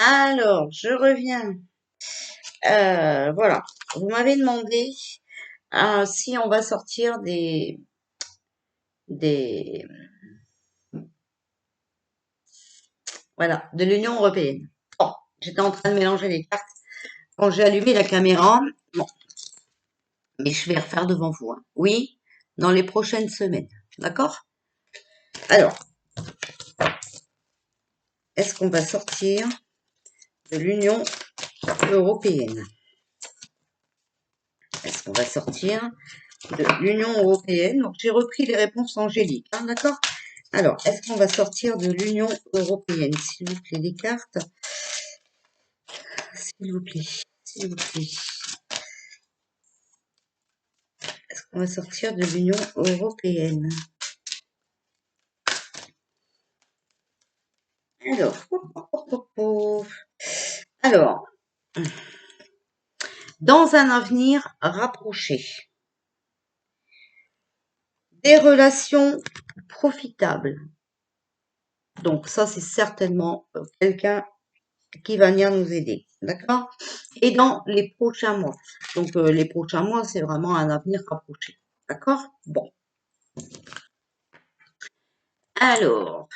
Alors, je reviens. Voilà. Vous m'avez demandé si on va sortir des, voilà, de l'Union européenne. Bon, j'étais en train de mélanger les cartes quand j'ai allumé la caméra. Bon, mais je vais refaire devant vous, hein. Oui, dans les prochaines semaines. D'accord? Alors, est-ce qu'on va sortir de l'Union européenne? Est-ce qu'on va sortir de l'Union européenne? Donc, j'ai repris les réponses angéliques, hein, d'accord? Alors, est-ce qu'on va sortir de l'Union européenne? S'il vous plaît, les cartes. S'il vous plaît, s'il vous plaît. Est-ce qu'on va sortir de l'Union européenne? Alors, dans un avenir rapproché, des relations profitables. Donc ça, c'est certainement quelqu'un qui va venir nous aider, d'accord? Et dans les prochains mois. Donc les prochains mois, c'est vraiment un avenir rapproché, d'accord? Bon. Alors,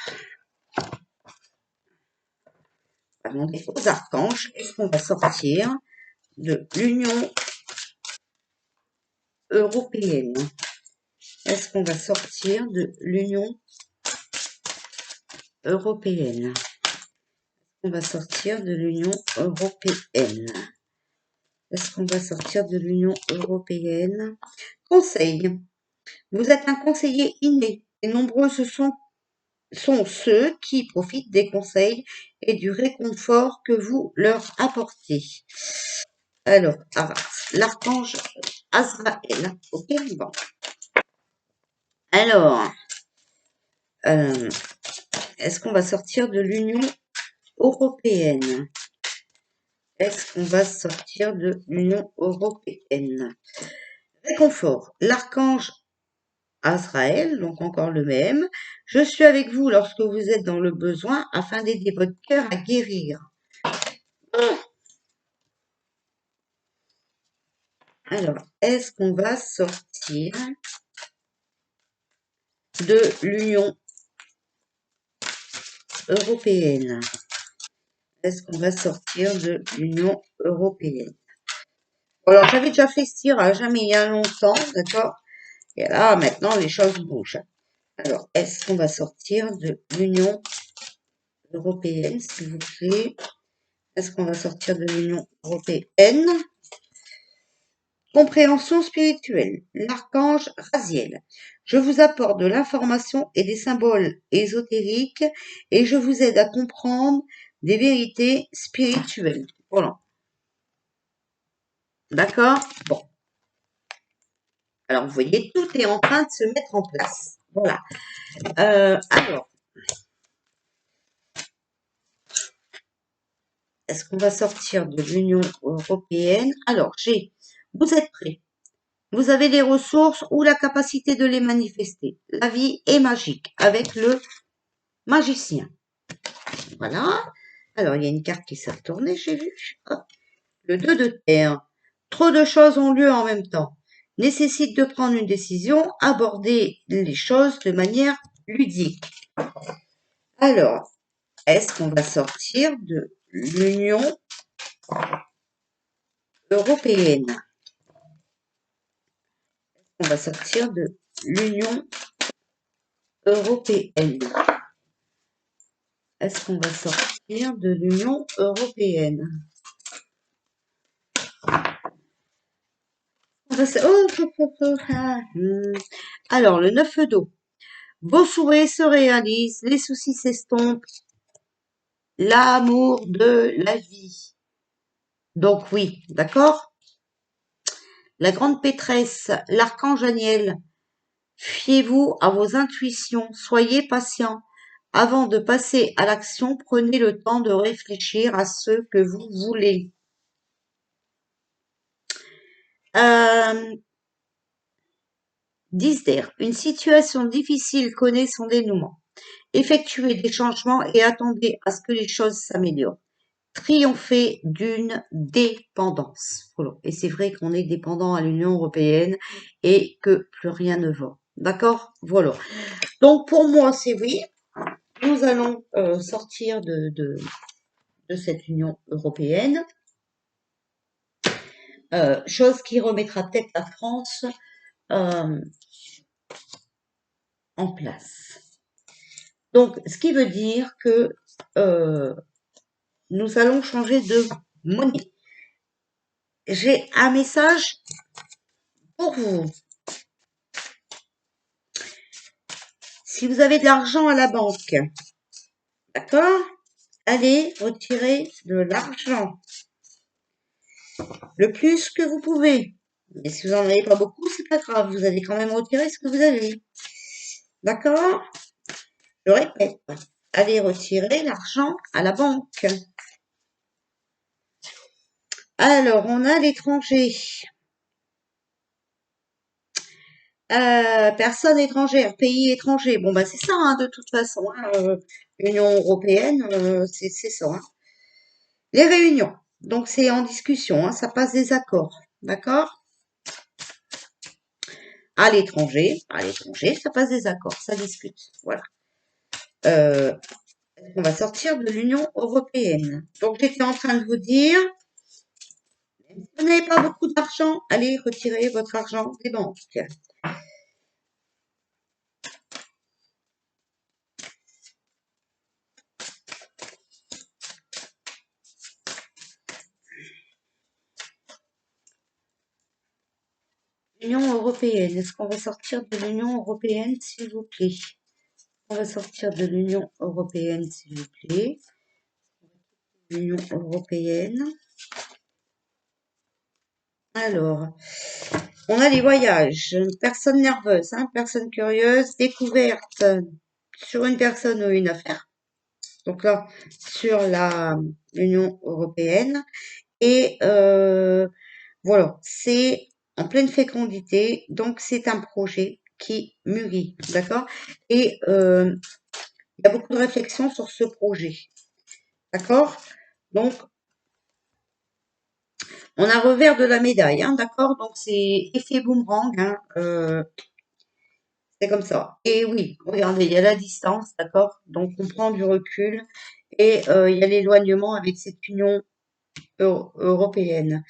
on va demander aux archanges, est-ce qu'on va sortir de l'Union européenne? Est-ce qu'on va sortir de l'Union européenne? On va sortir de l'Union européenne. Est-ce qu'on va sortir de l'Union européenne? Conseil. Vous êtes un conseiller inné et nombreux sont ceux qui profitent des conseils et du réconfort que vous leur apportez. Alors, l'archange Azraël. Ok, bon. Alors, est-ce qu'on va sortir de l'Union européenne? Est-ce qu'on va sortir de l'Union européenne? Réconfort. L'archange Azraël, donc encore le même. Je suis avec vous lorsque vous êtes dans le besoin afin d'aider votre cœur à guérir. Alors, est-ce qu'on va sortir de l'Union européenne? Est-ce qu'on va sortir de l'Union européenne? Alors, j'avais déjà fait ce tirage, mais il y a longtemps, d'accord? Et là, maintenant, les choses bougent. Alors, est-ce qu'on va sortir de l'Union européenne, s'il vous plaît? Est-ce qu'on va sortir de l'Union européenne? Compréhension spirituelle. L'archange Raziel. Je vous apporte de l'information et des symboles ésotériques et je vous aide à comprendre des vérités spirituelles. Voilà. D'accord? Bon. Alors, vous voyez, tout est en train de se mettre en place. Voilà. Alors, est-ce qu'on va sortir de l'Union européenne? Alors, vous êtes prêts? Vous avez les ressources ou la capacité de les manifester. La vie est magique avec le magicien. Voilà. Alors, il y a une carte qui s'est retournée, j'ai vu. Hop. Le 2 de terre. Trop de choses ont lieu en même temps. Nécessite de prendre une décision, aborder les choses de manière ludique. Alors, est-ce qu'on va sortir de l'Union européenne? On va sortir de l'Union européenne. Est-ce qu'on va sortir de l'Union européenne? Alors, le 9 d'eau. Vos souhaits se réalisent, les soucis s'estompent, l'amour de la vie. Donc oui, d'accord? La grande pétresse, l'archange Aniel. Fiez-vous à vos intuitions, soyez patient. Avant de passer à l'action, prenez le temps de réfléchir à ce que vous voulez. Disder, une situation difficile connaît son dénouement. Effectuez des changements et attendez à ce que les choses s'améliorent. triompher d'une dépendance. Voilà. Et c'est vrai qu'on est dépendant à l'Union européenne et que plus rien ne va. D'accord? Voilà. Donc pour moi, c'est oui. Nous allons sortir de cette Union européenne. Chose qui remettra peut-être la France en place. Donc, ce qui veut dire que nous allons changer de monnaie. J'ai un message pour vous. Si vous avez de l'argent à la banque, d'accord? Allez retirer de l'argent. Le plus que vous pouvez. Mais si vous n'en avez pas beaucoup, c'est pas grave. Vous allez quand même retirer ce que vous avez. D'accord? Je répète. Allez retirer l'argent à la banque. Alors, on a l'étranger. Personne étrangère, pays étranger. Bon, bah c'est ça, hein, de toute façon. Hein, Union européenne, c'est ça. Hein. Les réunions. Donc, c'est en discussion. Hein, ça passe des accords. D'accord? À l'étranger, ça passe des accords. Ça discute. Voilà. On va sortir de l'Union européenne. Donc, j'étais en train de vous dire, si vous n'avez pas beaucoup d'argent, allez retirer votre argent des banques. L'Union européenne. Est-ce qu'on va sortir de l'Union européenne, s'il vous plaît? On va sortir de l'Union européenne, s'il vous plaît. L'Union européenne. Alors, on a les voyages. Personne nerveuse, hein, personne curieuse. Découverte sur une personne ou une affaire. Donc là, sur l'Union européenne. Et voilà, c'est en pleine fécondité. Donc, c'est un projet qui mûrit. D'accord? Et il y a beaucoup de réflexions sur ce projet. D'accord? Donc, on a revers de la médaille, hein, d'accord? Donc, c'est effet boomerang, hein, c'est comme ça. Et oui, regardez, il y a la distance, d'accord? Donc, on prend du recul et il y a l'éloignement avec cette union européenne.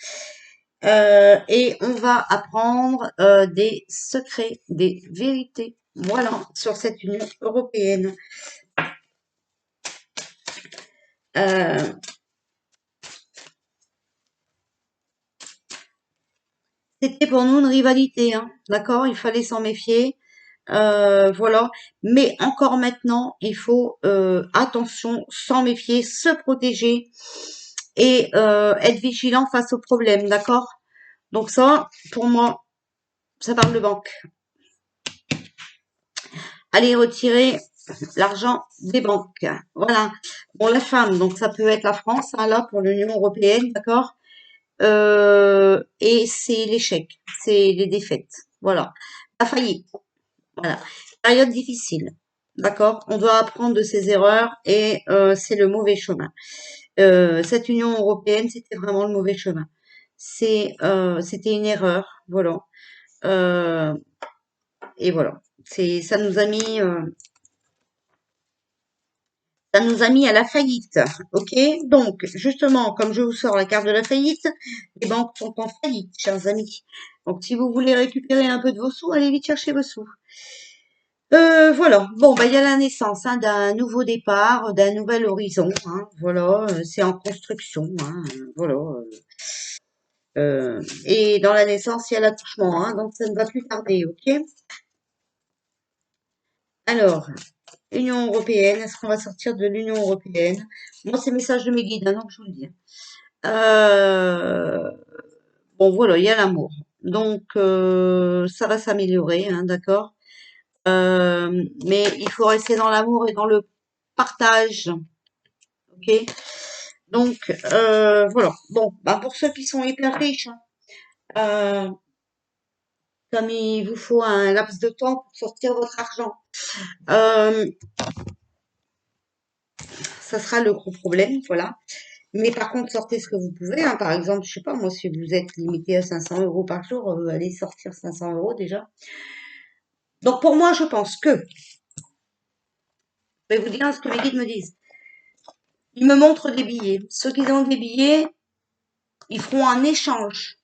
Et on va apprendre des secrets, des vérités, voilà, sur cette union européenne. C'était pour nous une rivalité, hein, d'accord? Il fallait s'en méfier. Voilà. Mais encore maintenant, il faut attention, s'en méfier, se protéger et être vigilant face aux problèmes, d'accord? Donc ça, pour moi, ça parle de banque. Allez retirer l'argent des banques. Voilà. Bon, la femme, donc ça peut être la France, hein, là, pour l'Union européenne, d'accord? Et c'est l'échec, c'est les défaites. Voilà. La faillite. Voilà. Période difficile. D'accord? On doit apprendre de ses erreurs et c'est le mauvais chemin. Cette Union européenne, c'était vraiment le mauvais chemin. C'était une erreur, voilà. Euh, et voilà. Ça nous a mis à la faillite. Ok? Donc, justement, comme je vous sors la carte de la faillite, les banques sont en faillite, chers amis. Donc, si vous voulez récupérer un peu de vos sous, allez vite chercher vos sous. Voilà. Bon, bah, il y a la naissance, hein, d'un nouveau départ, d'un nouvel horizon, hein. Voilà. C'est en construction, hein. Voilà. Et dans la naissance, il y a l'attouchement, hein, donc ça ne va plus tarder, ok? Alors, Union européenne, est-ce qu'on va sortir de l'Union européenne? Moi, c'est le message de mes guides, hein, donc je vous le dis. Euh, bon, voilà, il y a l'amour. Donc, ça va s'améliorer, hein, d'accord? Mais il faut rester dans l'amour et dans le partage, ok? Donc, voilà. Bon, bah, pour ceux qui sont hyper riches, hein, comme il vous faut un laps de temps pour sortir votre argent, euh, ça sera le gros problème, voilà. Mais par contre, sortez ce que vous pouvez, hein. Par exemple, je sais pas, moi, si vous êtes limité à 500 euros par jour, allez sortir 500 euros déjà. Donc pour moi, je pense que, je vais vous dire ce que mes guides me disent. Ils me montrent des billets. Ceux qui ont des billets, ils feront un échange.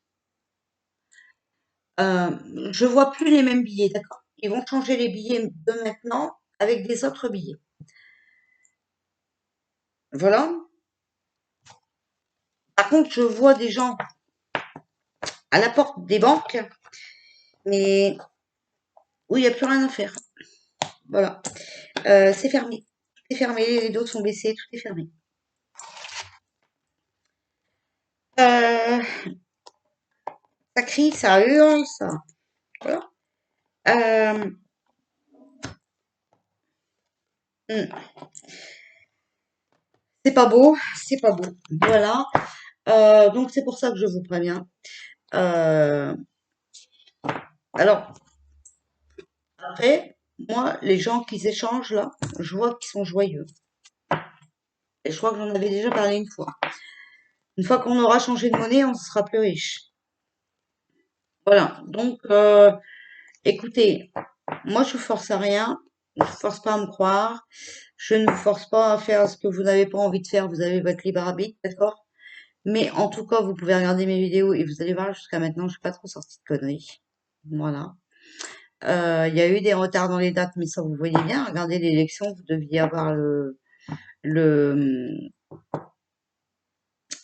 Je vois plus les mêmes billets, d'accord? Ils vont changer les billets de maintenant avec des autres billets. Voilà. Par contre, je vois des gens à la porte des banques, mais où il n'y a plus rien à faire. Voilà. C'est fermé. Tout est fermé, les rideaux sont baissés, tout est fermé. Euh, Ça crie, ça hurle, ça. Voilà. Euh, hmm. C'est pas beau, c'est pas beau. Voilà. Donc c'est pour ça que je vous préviens. Euh, alors, après, moi, les gens qui s'échangent là, je vois qu'ils sont joyeux. Et je crois que j'en avais déjà parlé une fois. Une fois qu'on aura changé de monnaie, on sera plus riche. Voilà. Donc, écoutez, moi, je vous force à rien. Je vous force pas à me croire. Je ne vous force pas à faire ce que vous n'avez pas envie de faire. Vous avez votre libre arbitre, d'accord? Mais en tout cas, vous pouvez regarder mes vidéos et vous allez voir, jusqu'à maintenant, je suis pas trop sortie de conneries. Voilà. Il y a eu des retards dans les dates, mais ça, vous voyez bien. Regardez l'élection, vous deviez avoir le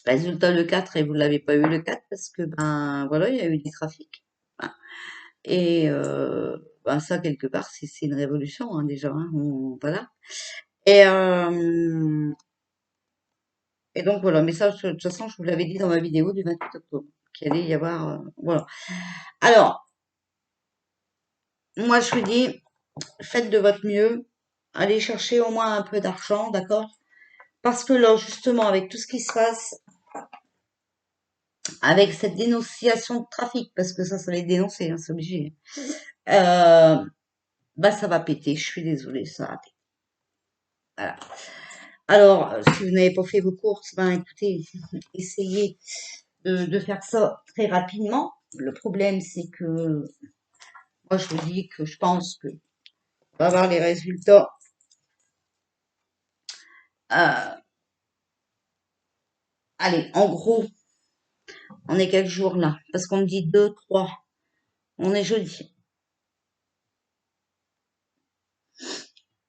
résultat le 4 et vous l'avez pas eu le 4 parce que, ben, voilà, il y a eu des trafics. Hein. Et ben, ça, quelque part, c'est une révolution, hein, déjà. Hein, voilà. Et, et donc, voilà. Mais ça, de toute façon, je vous l'avais dit dans ma vidéo du 28 octobre, qu'il allait y avoir... voilà. Alors, moi, je vous dis, faites de votre mieux. Allez chercher au moins un peu d'argent, d'accord? Parce que là, justement, avec tout ce qui se passe, avec cette dénonciation de trafic, parce que ça va être dénoncé, hein, c'est obligé. Bah, ça va péter. Je suis désolée, ça va péter. Voilà. Alors, si vous n'avez pas fait vos courses, ben écoutez, essayez de faire ça très rapidement. Le problème, c'est que moi, je vous dis que je pense que on va avoir les résultats. euh, Allez, en gros, on est quel jour là? Parce qu'on me dit 2, 3. On est jeudi.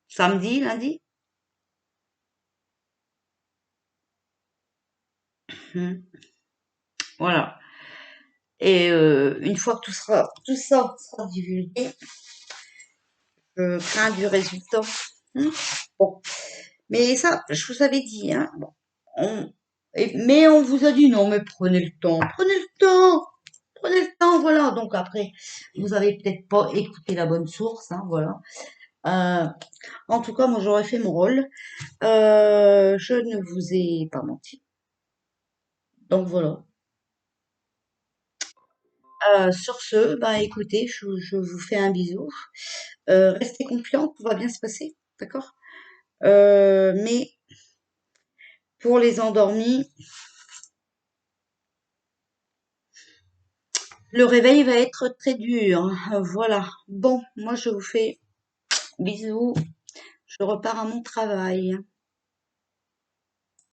Samedi, lundi? Hmm. Voilà. Et une fois que tout ça sera divulgué, je crains du résultat. Hmm. Bon. Mais ça, je vous avais dit, hein. Bon. Mais on vous a dit non, mais prenez le temps, prenez le temps, prenez le temps, voilà. Donc après, vous avez peut-être pas écouté la bonne source, hein, voilà. Euh, En tout cas, moi j'aurais fait mon rôle. Je ne vous ai pas menti. Donc voilà. Sur ce, bah écoutez, je vous fais un bisou. Restez confiants, tout va bien se passer, d'accord? Mais pour les endormis, le réveil va être très dur. Voilà. Bon, moi je vous fais bisous. Je repars à mon travail.